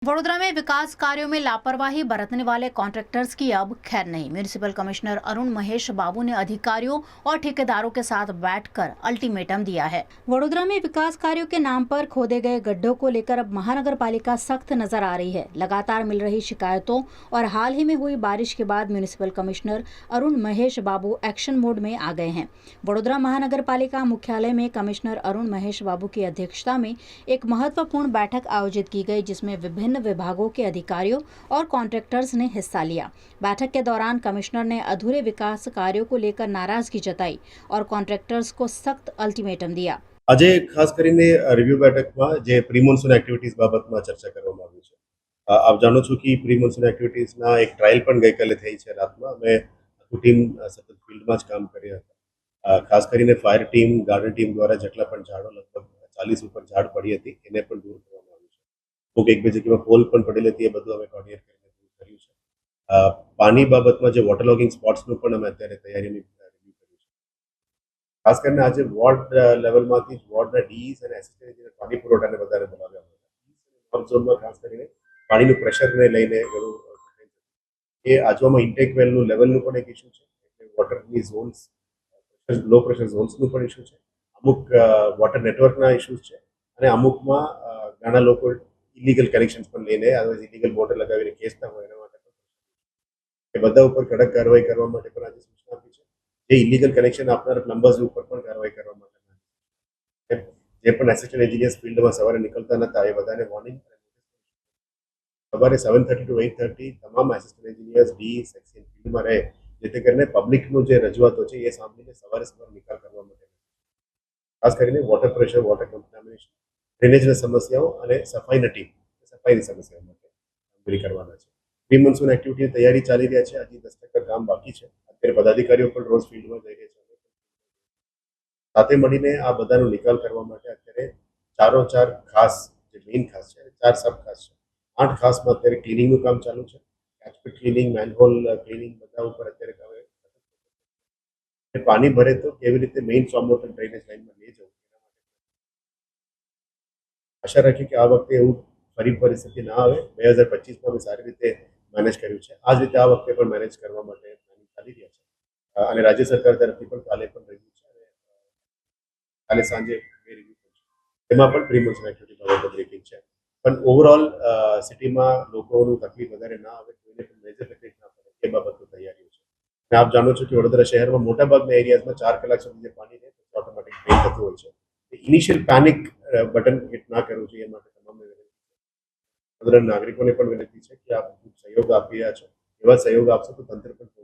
वडोदरा में विकास कार्यों में लापरवाही बरतने वाले कॉन्ट्रैक्टर्स की अब खैर नहीं। म्यूनिसिपल कमिश्नर अरुण महेश बाबू ने अधिकारियों और ठेकेदारों के साथ बैठकर अल्टीमेटम दिया है। वडोदरा में विकास कार्यों के नाम पर खोदे गए गड्ढों को लेकर अब महानगर पालिका सख्त नजर आ रही है। लगातार मिल रही शिकायतों और हाल ही में हुई बारिश के बाद म्यूनिसिपल कमिश्नर अरुण महेश बाबू एक्शन मोड में आ गए हैं। वडोदरा महानगर पालिका मुख्यालय में कमिश्नर अरुण महेश बाबू की अध्यक्षता में एक महत्वपूर्ण बैठक आयोजित की गई, जिसमें विभिन्न विभागों के अधिकारियों और कॉन्ट्रैक्टर्स ने हिस्सा लिया। बैठक के दौरान कमिश्नर ने अधूरे विकास कार्यों को लेकर नाराजगी जताई और कॉन्ट्रैक्टर्स को सख्त अल्टीमेटम दिया। આજે ખાસ કરીને રિવ્યુ બેઠકમાં જે પ્રી મોન્સૂન એક્ટિવિટીઝ બાબતમાં ચર્ચા કરવામાં આવી છે. આપ જાણો છો કે પ્રી મોન્સૂન એક્ટિવિટીઝના એક ટ્રાયલ પણ ગઈકાલે થઈ છે રાતમાં. અમે આખું ટીમ સતત ફિલ્ડમાં જ કામ કર્યા હતા. ખાસ કરીને ફાયર ટીમ, ગાર્ડન ટીમ દ્વારા જેટલા પણ ઝાડો લગભગ 40 ઉપર ઝાડ પડી હતી એને પણ દૂર કરવામાં આવ્યું છે. અમુક એક બે જગ્યામાં પોલ પણ પડેલી હતી, એ બધું અમે કોર્ડિનેટ કરીને દૂર કર્યું છે. પાણી બાબતમાં જે વોટર લોગિંગ સ્પોટ્સનું પણ અમે અત્યારે તૈયારીની રિવ્યુ કર્યું છે. ખાસ કરીને આજે વોર્ડ લેવલમાંથી જ વોર્ડના ડીઈસ અને એસિસ્ટન્ટ એન્જિનિયર પાણી પુરવઠાને વધારે બોલાવ્યા હતા. નોર્થ ઝોનમાં ખાસ કરીને પાણીનું પ્રેશરને લઈને ઘણું એ આજવામાં ઇન્ટેક વેલનું લેવલનું પણ એક ઇસ્યુ છે. એટલે વોટરની ઝોન્સ, લો પ્રેશર ઝોન્સનું પણ ઇસ્યુ છે. અમુક વોટર નેટવર્કના ઇસ્યુઝ છે અને અમુકમાં ઘણા લોકો ઇલીગલ કનેક્શન્સ પણ લઈને ઇલીગલ મોટર લગાવીને ખેંચતા હોય એના માટે એ બધા ઉપર કડક કાર્યવાહી કરવા માટે પણ આજે સૂચના આપી છે. જે ઇલીગલ કનેક્શન આપનાર પ્લમ્બર્સ ઉપર પણ કાર્યવાહી કરવા માટે જે પણ એસિસ્ટન્ટ એન્જિનિયર્સ ફિલ્ડમાં સવારે નીકળતા નતા એ બધાને વોર્નિંગ સવારે 7:30 to 8:30 તમામ એસિસ્ટન્ટ એન્જિનિયર્સ ડી સેક્શન ફિલ્ડમાં રહે, જેથી કરીને પબ્લિકનું જે રજૂઆતો છે એ સાંભળીને સવારે નિકાલ કરવા માટે ખાસ કરીને વોટર પ્રેશર, વોટર કન્ટામિનેશન, ડ્રેનેજની સમસ્યાઓ અને સફાઈની સમસ્યાઓ માટે કામગીરી કરવાના છે. પ્રી મોન્સૂન એક્ટિવિટીની તૈયારી ચાલી રહ્યા છે. હજી 10% કામ બાકી છે. અત્યારે પદાધિકારીઓ પણ રોજ ફિલ્ડમાં જઈ રહ્યા છે. સાથે મળીને આ બધાનો નિકાલ કરવા માટે અત્યારે ચાર ખાસ, જે મેઇન ખાસ છે, 4 સબ ખાસ છે. 8 ખાસમાં અત્યારે ક્લિનિંગનું કામ ચાલુ છે. કેચપીટ ક્લિનિંગ, મેનહોલ ક્લિનિંગ બધા ઉપર અત્યારે પાણી ભરે તો કેવી રીતે મેઇન સ્ટોર્મ વોટર ડ્રેનેજ લાઇનમાં લઈ જવું. આશા રાખીએ કે આ વખતે એવું ફરી પરિસ્થિતિ ના આવે. 2025માં અમે સારી રીતે મેનેજ કર્યું છે. આ જ રીતે આ વખતે પણ મેનેજ કરવા માટે પ્લાનિંગ ચાલી રહ્યા છે. અને રાજ્ય સરકાર તરફથી પણ કાલે પણ રિવ્યુ છે. કાલે સાંજે રિવ્યુ છે. એમાં પણ પ્રી મોન્સૂન એક્ટિવિટી બાબતે બ્રીફિંગ છે. પણ ઓવરઓલ સિટીમાં લોકોનું તકલીફ વધારે ના આવે, કોઈને પણ મેજર તકલીફ ના પડે એ બાબતની તૈયારીઓ છે. અને આપ જાણો છો કે વડોદરા શહેરમાં મોટાભાગના એરિયાઝમાં 4 કલાક સુધી જે પાણી રહે તો ઓટોમેટિક ડ્રેન થતું હોય છે. ઇનિશિયલ પેનિક બટન હિટ ના કરવું જોઈએ. એ માટે તમામને વડોદરા નાગરિકોને પણ વિનંતી છે કે આપ સહયોગ આપી રહ્યા છો. એવા સહયોગ આપશો તો તંત્ર પણ